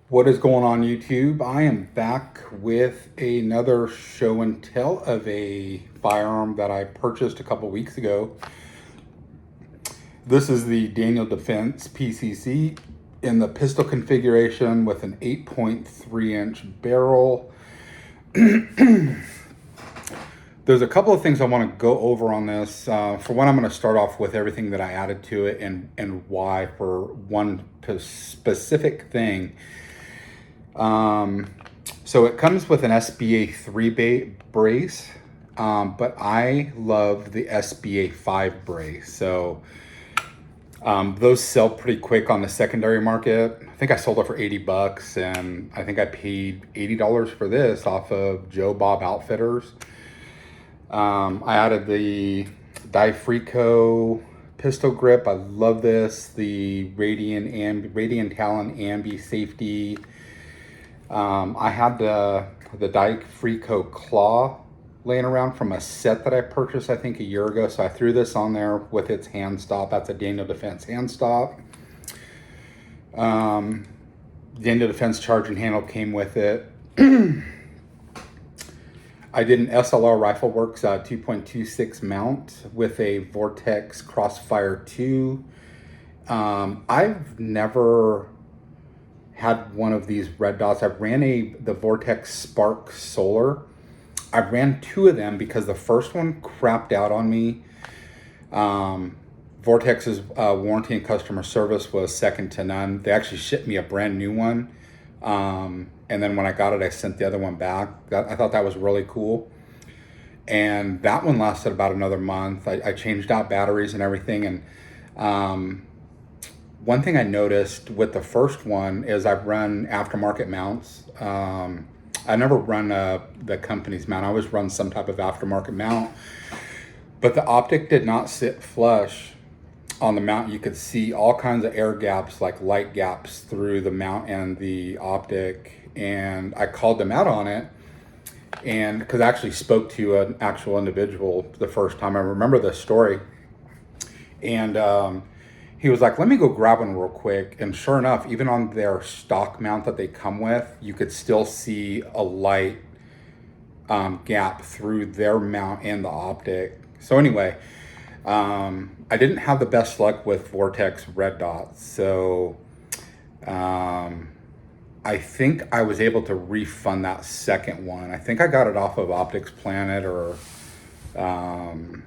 What is going on YouTube? I am back with another show and tell of a firearm that I purchased a couple weeks ago. This is the Defense PCC in the pistol configuration with an 8.3-inch barrel. There's a couple of things I want to go over on this. For one, I'm going to start off with everything that I added to it and why for one specific thing. So it comes with an SBA 3 brace, but I love the SBA 5 brace. So those sell pretty quick on the secondary market. I think I sold it for 80 bucks, and I think I paid $80 for this off of Joe Bob Outfitters. I added the Difrico pistol grip. I love this. The Radiant Talon Ambi safety. I had the Difrico claw laying around from a set that I purchased, I think, a year ago. So I threw this on there with its hand stop. That's a Daniel Defense hand stop. Daniel Defense charging handle came with it. I did an SLR Rifle Works 2.26 mount with a Vortex Crossfire 2. I've never had one of these red dots. I ran the Vortex Spark Solar. I ran 2 of them because the first one crapped out on me. Vortex's warranty and customer service was second to none. They actually shipped me a brand new one. And then when I got it, I sent the other one back. I thought that was really cool. And that one lasted about another month. I changed out batteries and everything. And one thing I noticed with the first one is I've run aftermarket mounts. I never run the company's mount. I always run some type of aftermarket mount. But the Optic did not sit flush on the mount. You could see all kinds of air gaps, like light gaps through the mount and the Optic. And I called them out on it. And because I actually spoke to an actual individual the first time. I remember this story. And he was like, let me go grab one real quick. And sure enough, even on their stock mount that they come with, you could still see a light gap through their mount and the Optic. So anyway, I didn't have the best luck with Vortex red dots. So I think I was able to refund that second one. I think I got it off of Optics Planet, or I'm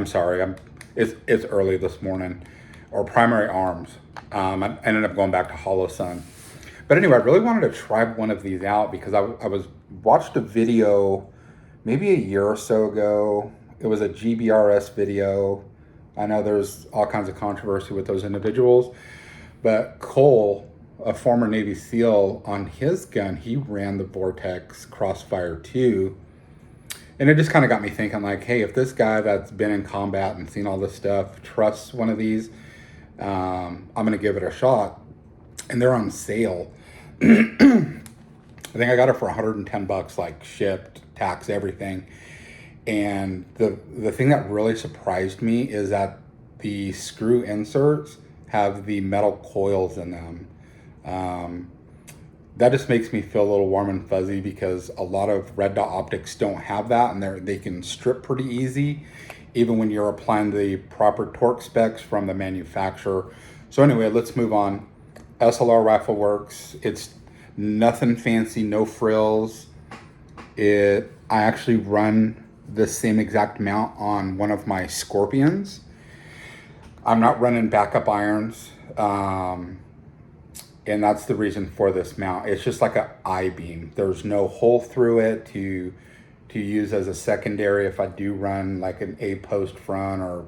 sorry, it's early this morning, or Primary Arms. I ended up going back to Hollow Sun. But anyway, I really wanted to try one of these out because I watched a video maybe a year or so ago. It was a GBRS video. I know there's all kinds of controversy with those individuals, but Cole, a former Navy SEAL, on his gun, he ran the Vortex Crossfire 2. And it just kind of got me thinking, like, hey, if this guy that's been in combat and seen all this stuff trusts one of these, I'm going to give it a shot. And they're on sale. I think I got it for 110 bucks, like shipped, tax, everything. And the thing that really surprised me is that the screw inserts have the metal coils in them. That just makes me feel a little warm and fuzzy because a lot of red dot optics don't have that, and they can strip pretty easy, even when you're applying the proper torque specs from the manufacturer. So anyway, let's move on. SLR Rifle Works. It's nothing fancy, no frills. I actually run the same exact mount on one of my Scorpions. I'm not running backup irons. And that's the reason for this mount. It's just like an I-beam. There's no hole through it to use as a secondary if I do run like an A-post front, or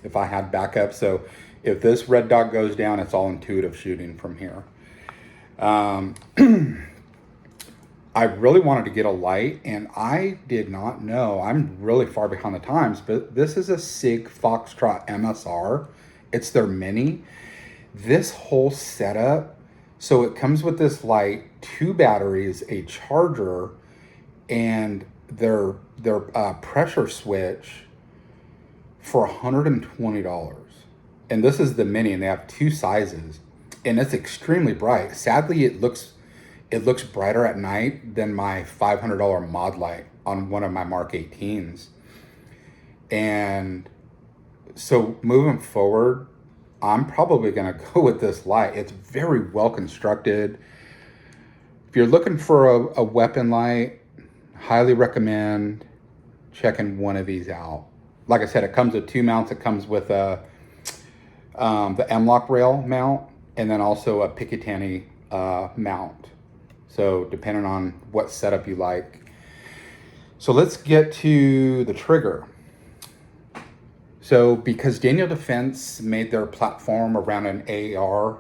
if I had backup. So if this red dot goes down, it's all intuitive shooting from here. I really wanted to get a light, and I did not know. I'm really far behind the times, but this is a SIG Foxtrot MSR. It's their mini. This whole setup, so it comes with this light, 2 batteries, a charger, and their pressure switch for $120. And this is the mini, and they have 2 sizes. and it's extremely bright. Sadly, it looks brighter at night than my $500 mod light on one of my Mark 18s. And so moving forward, I'm probably going to go with this light. It's very well constructed. If you're looking for a weapon light, highly recommend checking one of these out. Like I said, it comes with 2 mounts. It comes with the M-LOK rail mount, and then also a Picatinny mount. So depending on what setup you like. So let's get to the trigger. So because Daniel Defense made their platform around an AR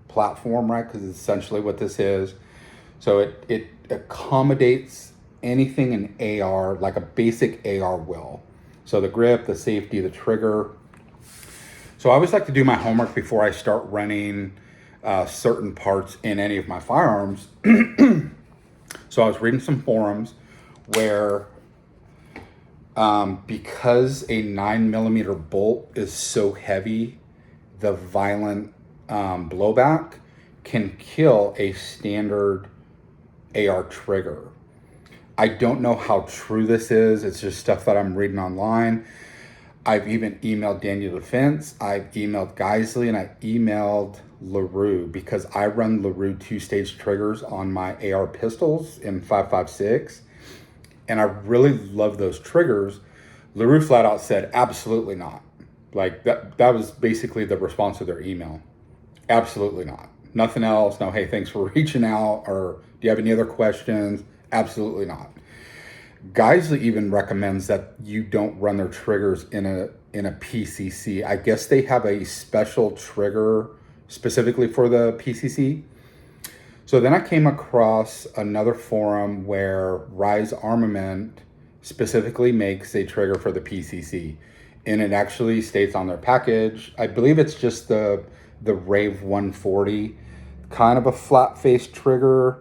platform, right? Because it's essentially what this is. So it accommodates anything in AR, like a basic AR will. So the grip, the safety, the trigger. So I always like to do my homework before I start running certain parts in any of my firearms. So I was reading some forums where because a 9mm bolt is so heavy, the violent blowback can kill a standard AR trigger. I don't know how true this is. It's just stuff that I'm reading online. I've even emailed Daniel Defense. I've emailed Geisley, and I emailed LaRue because I run LaRue 2-stage triggers on my AR pistols in 5.56. And I really love those triggers. LaRue flat out said, absolutely not. Like that was basically the response to their email. Absolutely not. Nothing else. No, hey, thanks for reaching out. Or do you have any other questions? Absolutely not. Geisley even recommends that you don't run their triggers in a PCC. I guess they have a special trigger specifically for the PCC. So then I came across another forum where Rise Armament specifically makes a trigger for the PCC. And it actually states on their package, I believe it's just the Rave 140, kind of a flat face trigger.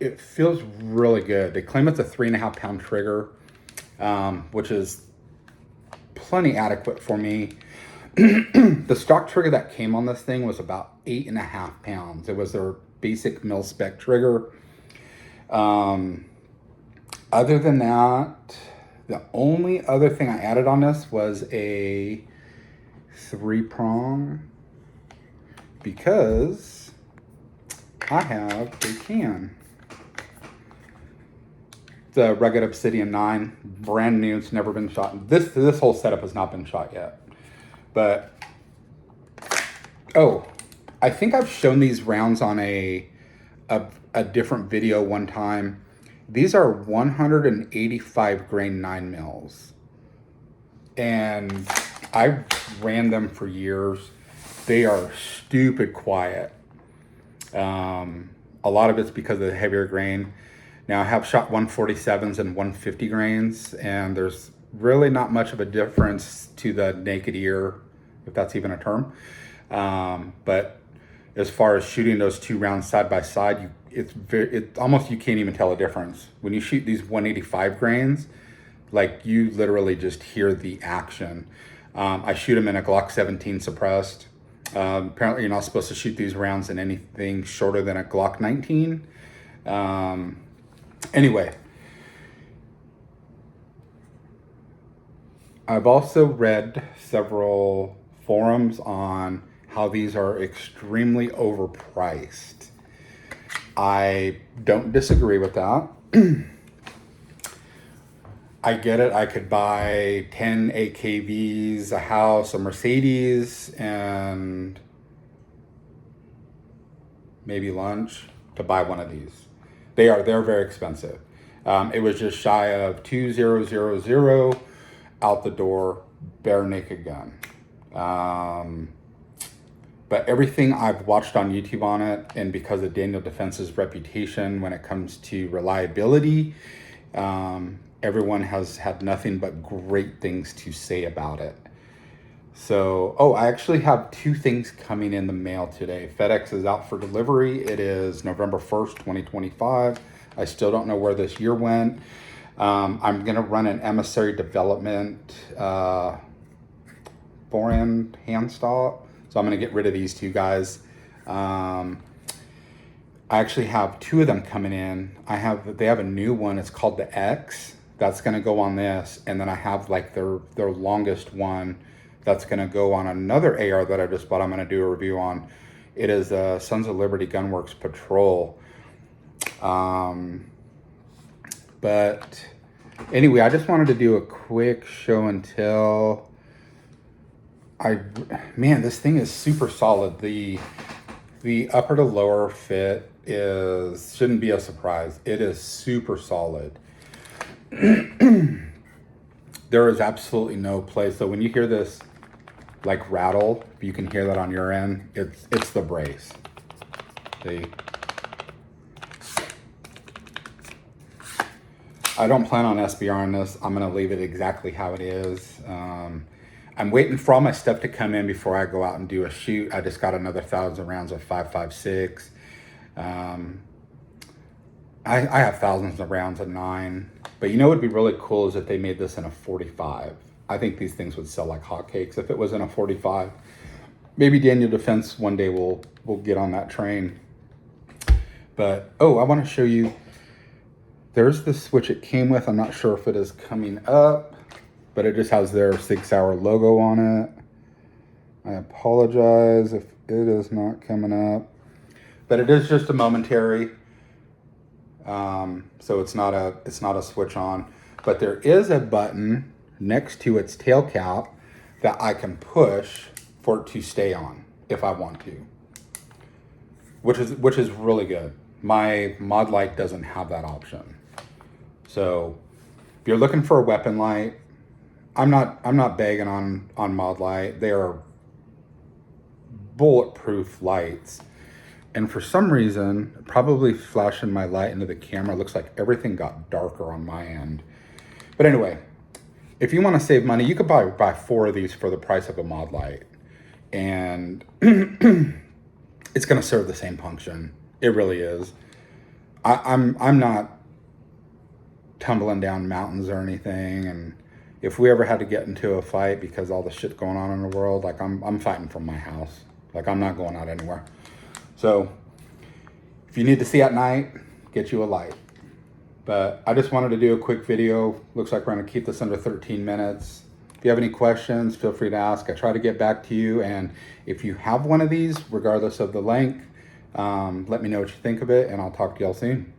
It feels really good. They claim it's a 3.5 pound trigger, which is plenty adequate for me. The stock trigger that came on this thing was about 8.5 pounds. It was their basic mil spec trigger. Other than that, the only other thing I added on this was a 3-prong because I have a can. It's a Rugged Obsidian 9, brand new. It's never been shot. This whole setup has not been shot yet. But, oh, I think I've shown these rounds on a different video one time. These are 185 grain 9 mils. And I ran them for years. They are stupid quiet. A lot of it's because of the heavier grain. Now I have shot 147s and 150 grains, and there's really not much of a difference to the naked ear, if that's even a term. But as far as shooting those 2 rounds side by side, it's almost, you can't even tell a difference. When you shoot these 185 grains, like you literally just hear the action. I shoot them in a Glock 17 suppressed. Apparently you're not supposed to shoot these rounds in anything shorter than a Glock 19. Anyway, I've also read several forums on how these are extremely overpriced. I don't disagree with that. I get it. I could buy 10 AKVs, a house, a Mercedes, and maybe lunch to buy one of these. They're very expensive. It was just shy of $2,000 out the door, bare naked gun. But everything I've watched on YouTube on it, and because of Daniel Defense's reputation when it comes to reliability, everyone has had nothing but great things to say about it. So, I actually have 2 things coming in the mail today. FedEx is out for delivery. It is November 1st, 2025. I still don't know where this year went. I'm gonna run an emissary development foreign hand stop. So I'm gonna get rid of these two guys. I actually have two of them coming in. They have a new one. It's called the X. That's gonna go on this, and then I have like their longest one that's gonna go on another AR that I just bought. I'm gonna do a review on. It is a Sons of Liberty Gunworks Patrol. But anyway, I just wanted to do a quick show and tell. Man, this thing is super solid. The upper to lower fit shouldn't be a surprise. It is super solid. There is absolutely no place. So when you hear this like rattle, if you can hear that on your end, it's the brace. See? I don't plan on SBRing this. I'm gonna leave it exactly how it is. I'm waiting for all my stuff to come in before I go out and do a shoot. I just got another 1,000 rounds of 5.56. I have thousands of rounds of 9. But you know what would be really cool is if they made this in a 45. I think these things would sell like hotcakes if it was in a 45. Maybe Daniel Defense one day will get on that train. But, I want to show you. There's the switch it came with. I'm not sure if it is coming up, but it just has their Sig Sauer logo on it. I apologize if it is not coming up, but it is just a momentary. So it's not a switch on, but there is a button next to its tail cap that I can push for it to stay on if I want to, which is really good. My mod light doesn't have that option. So if you're looking for a weapon light, I'm not begging on mod light. They are bulletproof lights. And for some reason, probably flashing my light into the camera, looks like everything got darker on my end. But anyway, if you want to save money, you could probably buy 4 of these for the price of a mod light. And it's going to serve the same function. It really is. I'm not tumbling down mountains or anything, and if we ever had to get into a fight because all the shit going on in the world, like I'm fighting from my house. Like I'm not going out anywhere. So if you need to see at night, get you a light. But I just wanted to do a quick video. Looks like we're gonna keep this under 13 minutes. If you have any questions, feel free to ask. I try to get back to you, and if you have one of these, regardless of the length, let me know what you think of it, and I'll talk to y'all soon.